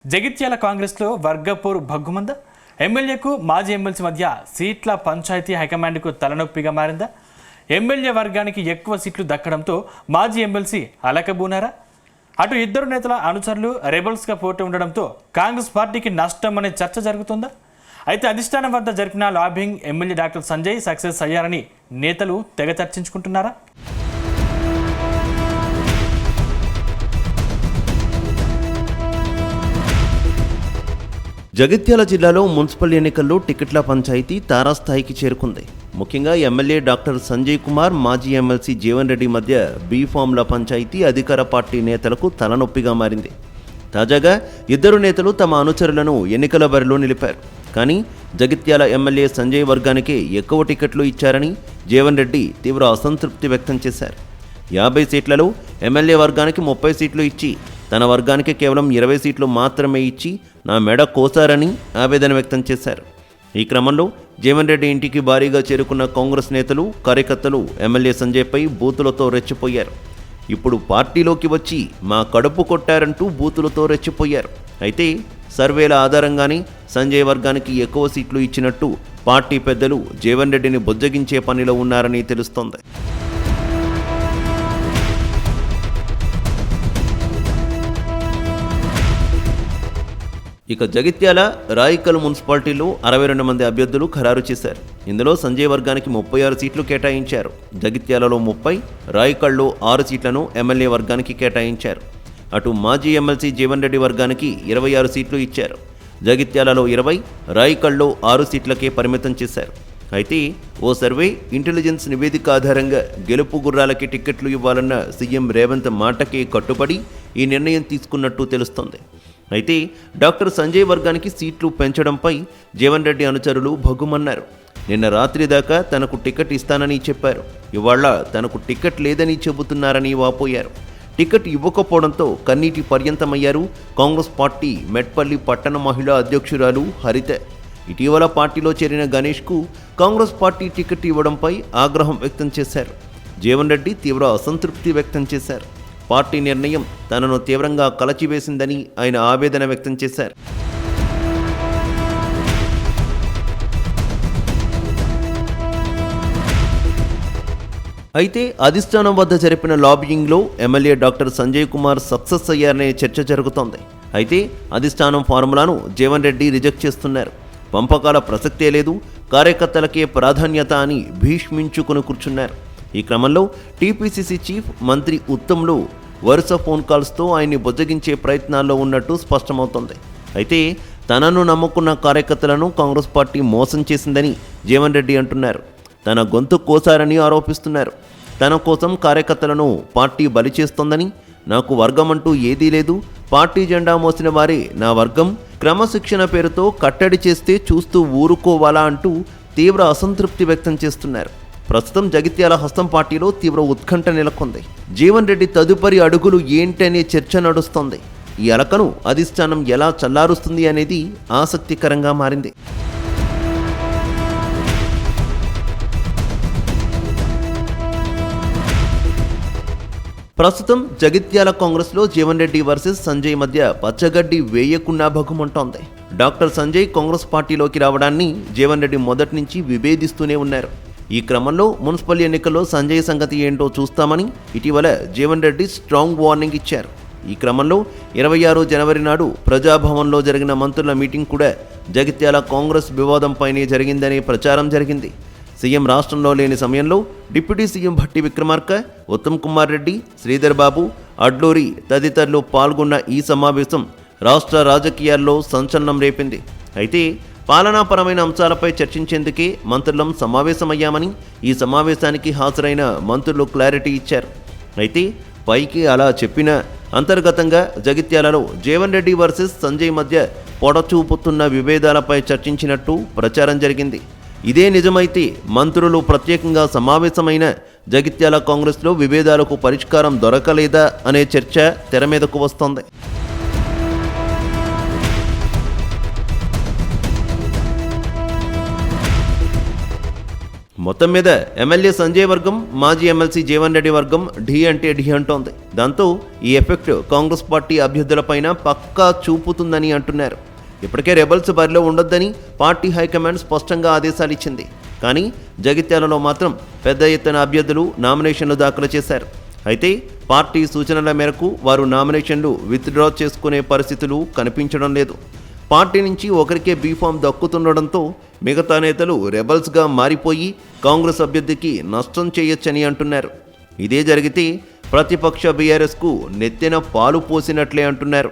జగిత్యాల కాంగ్రెస్లో వర్గపోరు భగ్గుమందా? ఎమ్మెల్యేకు మాజీ ఎమ్మెల్సీ మధ్య సీట్ల పంచాయతీ హైకమాండ్కు తలనొప్పిగా మారిందా? ఎమ్మెల్యే వర్గానికి ఎక్కువ సీట్లు దక్కడంతో మాజీ ఎమ్మెల్సీ అలకబూనారా? అటు ఇద్దరు నేతల అనుచరులు రెబల్స్గా పోటీ ఉండడంతో కాంగ్రెస్ పార్టీకి నష్టం అనే చర్చ జరుగుతుందా? అయితే అధిష్టానం వద్ద జరిపిన lobbying MLA doctor Sanjay success అయ్యారని నేతలు తెగ చర్చించుకుంటున్నారా? జగిత్యాల జిల్లాలో మున్సిపల్ ఎన్నికల్లో టికెట్ల పంచాయతీ తారాస్థాయికి చేరుకుంది. ముఖ్యంగా ఎమ్మెల్యే డాక్టర్ సంజయ్ కుమార్, మాజీ ఎమ్మెల్సీ జీవన్ రెడ్డి మధ్య బీఫామ్ల పంచాయతీ అధికార పార్టీ నేతలకు తలనొప్పిగా మారింది. తాజాగా ఇద్దరు నేతలు తమ అనుచరులను ఎన్నికల బరిలో నిలిపారు. కానీ జగిత్యాల ఎమ్మెల్యే సంజయ్ వర్గానికే ఎక్కువ టికెట్లు ఇచ్చారని జీవన్ రెడ్డి తీవ్ర అసంతృప్తి వ్యక్తం చేశారు. 50 సీట్లలో ఎమ్మెల్యే వర్గానికి 30 సీట్లు ఇచ్చి తన వర్గానికి కేవలం 20 సీట్లు మాత్రమే ఇచ్చి నా మెడ కోసారని ఆవేదన వ్యక్తం చేశారు. ఈ క్రమంలో జీవన్ రెడ్డి ఇంటికి భారీగా చేరుకున్న కాంగ్రెస్ నేతలు, కార్యకర్తలు ఎమ్మెల్యే సంజయ్పై బూతులతో రెచ్చిపోయారు. ఇప్పుడు పార్టీలోకి వచ్చి మా కడుపు కొట్టారంటూ బూతులతో రెచ్చిపోయారు. అయితే సర్వేల ఆధారంగానే సంజయ్ వర్గానికి ఎక్కువ సీట్లు ఇచ్చినట్టు పార్టీ పెద్దలు జీవన్ రెడ్డిని బుజ్జగించే పనిలో ఉన్నారని తెలుస్తోంది. ఇక జగిత్యాల, రాయికల్ మున్సిపాలిటీలో 62 మంది అభ్యర్థులు ఖరారు చేశారు. ఇందులో సంజయ్ వర్గానికి 36 సీట్లు కేటాయించారు. జగిత్యాలలో 30, రాయికల్లో 6 సీట్లను ఎమ్మెల్యే వర్గానికి కేటాయించారు. అటు మాజీ ఎమ్మెల్సీ జీవన్ రెడ్డి వర్గానికి 26 సీట్లు ఇచ్చారు. జగిత్యాలలో 20, రాయికల్లో 6 సీట్లకే పరిమితం చేశారు. అయితే ఓ సర్వే, ఇంటెలిజెన్స్ నివేదిక ఆధారంగా గెలుపు గుర్రాలకి టిక్కెట్లు ఇవ్వాలన్న సీఎం రేవంత్ మాటకే కట్టుబడి ఈ నిర్ణయం తీసుకున్నట్టు తెలుస్తోంది. అయితే డాక్టర్ సంజయ్ వర్గానికి సీట్లు పెంచడంపై జీవన్ రెడ్డి అనుచరులు భగ్గుమన్నారు. నిన్న రాత్రి దాకా తనకు టికెట్ ఇస్తానని చెప్పారు. ఇవాళ తనకు టికెట్ లేదని చెబుతున్నారని వాపోయారు. టికెట్ ఇవ్వకపోవడంతో కన్నీటి పర్యంతమయ్యారు కాంగ్రెస్ పార్టీ మెట్పల్లి పట్టణ మహిళా అధ్యక్షురాలు హరిత. ఇటీవల పార్టీలో చేరిన గణేష్కు కాంగ్రెస్ పార్టీ టికెట్ ఇవ్వడంపై ఆగ్రహం వ్యక్తం చేశారు. జీవన్ రెడ్డి తీవ్ర అసంతృప్తి వ్యక్తం చేశారు. పార్టీ నిర్ణయం తనను తీవ్రంగా కలచివేసిందని ఆయన ఆవేదన వ్యక్తం చేశారు. అయితే అధిష్టానం వద్ద జరిపిన లాబియింగ్లో MLA doctor Sanjay Kumar success అయ్యారనే చర్చ జరుగుతోంది. అయితే అధిష్టానం ఫార్ములాను జీవన్ రెడ్డి రిజెక్ట్ చేస్తున్నారు. పంపకాల ప్రసక్తే లేదు, కార్యకర్తలకే ప్రాధాన్యత అని భీష్మించుకుని కూర్చున్నారు. ఈ క్రమంలో టీపీసీసీ చీఫ్ మంత్రి ఉత్తమ్లు వరుస ఫోన్ కాల్స్తో ఆయన్ని బుజ్జగించే ప్రయత్నాల్లో ఉన్నట్టు స్పష్టమవుతోంది. అయితే తనను నమ్ముకున్న కార్యకర్తలను కాంగ్రెస్ పార్టీ మోసం చేసిందని జీవన్ రెడ్డి అంటున్నారు. తన గొంతు కోసారని ఆరోపిస్తున్నారు. తన కోసం కార్యకర్తలను పార్టీ బలి చేస్తోందని, నాకు వర్గం అంటూ ఏదీ లేదు, పార్టీ జెండా మోసిన వారే నా వర్గం, క్రమశిక్షణ పేరుతో కట్టడి చేస్తే చూస్తూ ఊరుకోవాలా అంటూ తీవ్ర అసంతృప్తి వ్యక్తం చేస్తున్నారు. ప్రస్తుతం జగిత్యాల హస్తం పార్టీలో తీవ్ర ఉత్కంఠ నెలకొంది. జీవన్ రెడ్డి తదుపరి అడుగులు ఏంటనే చర్చ నడుస్తోంది. ఈ అలకను అధిష్టానం ఎలా చల్లారుస్తుంది అనేది ఆసక్తికరంగా మారింది. ప్రస్తుతం జగిత్యాల కాంగ్రెస్లో జీవన్ రెడ్డి వర్సెస్ సంజయ్ మధ్య పచ్చగడ్డి వేయకుండా భగ్గుమంటోంది. డాక్టర్ సంజయ్ కాంగ్రెస్ పార్టీలోకి రావడాన్ని జీవన్ రెడ్డి మొదటి నుంచి విభేదిస్తూనే ఉన్నారు. ఈ క్రమంలో మున్సిపల్ ఎన్నికల్లో సంజయ్ సంగతి ఏంటో చూస్తామని ఇటీవల జీవన్ రెడ్డి స్ట్రాంగ్ వార్నింగ్ ఇచ్చారు. ఈ క్రమంలో 26 జనవరి నాడు ప్రజాభవన్లో జరిగిన మంత్రుల మీటింగ్ కూడా జగిత్యాల కాంగ్రెస్ వివాదంపైనే జరిగిందనే ప్రచారం జరిగింది. సీఎం రాష్ట్రంలో లేని సమయంలో డిప్యూటీ సీఎం భట్టి విక్రమార్క, ఉత్తమ్ కుమార్ రెడ్డి, శ్రీధర్ బాబు, అడ్లూరి తదితరులు పాల్గొన్న ఈ సమావేశం రాష్ట్ర రాజకీయాల్లో సంచలనం రేపింది. అయితే పాలనాపరమైన అంశాలపై చర్చించేందుకే మంత్రులం సమావేశమయ్యామని, ఈ సమావేశానికి హాజరైన మంత్రులు క్లారిటీ ఇచ్చారు. అయితే పైకి అలా చెప్పినా అంతర్గతంగా జగిత్యాలలో జీవన్ రెడ్డి వర్సెస్ సంజయ్ మధ్య పొడచూపుతున్న విభేదాలపై చర్చించినట్టు ప్రచారం జరిగింది. ఇదే నిజమైతే మంత్రులు ప్రత్యేకంగా సమావేశమైన జగిత్యాల కాంగ్రెస్లో విభేదాలకు పరిష్కారం దొరకలేదా అనే చర్చ తెర మీదకు వస్తోంది. మొత్తం మీద ఎమ్మెల్యే సంజయ్ వర్గం మాజీ ఎమ్మెల్సీ జీవన్ రెడ్డి వర్గం ఢీ అంటే ఢీ అంటోంది. దాంతో ఈ ఎఫెక్ట్ కాంగ్రెస్ పార్టీ అభ్యర్థులపైన పక్కా చూపుతుందని అంటున్నారు. ఇప్పటికే రెబల్స్ బరిలో ఉండొద్దని పార్టీ హైకమాండ్ స్పష్టంగా ఆదేశాలు ఇచ్చింది. కానీ జగిత్యాలలో మాత్రం పెద్ద ఎత్తున అభ్యర్థులు నామినేషన్లు దాఖలు చేశారు. అయితే పార్టీ సూచనల మేరకు వారు నామినేషన్లు విత్డ్రా చేసుకునే పరిస్థితులు కనిపించడం లేదు. పార్టీ నుంచి ఒకరికే బీఫామ్ దక్కుతుండడంతో మిగతా నేతలు రెబల్స్గా మారిపోయి కాంగ్రెస్ అభ్యర్థికి నష్టం చేయొచ్చని అంటున్నారు. ఇదే జరిగితే ప్రతిపక్ష బీఆర్ఎస్కు నెత్తిన పాలు పోసినట్లే అంటున్నారు.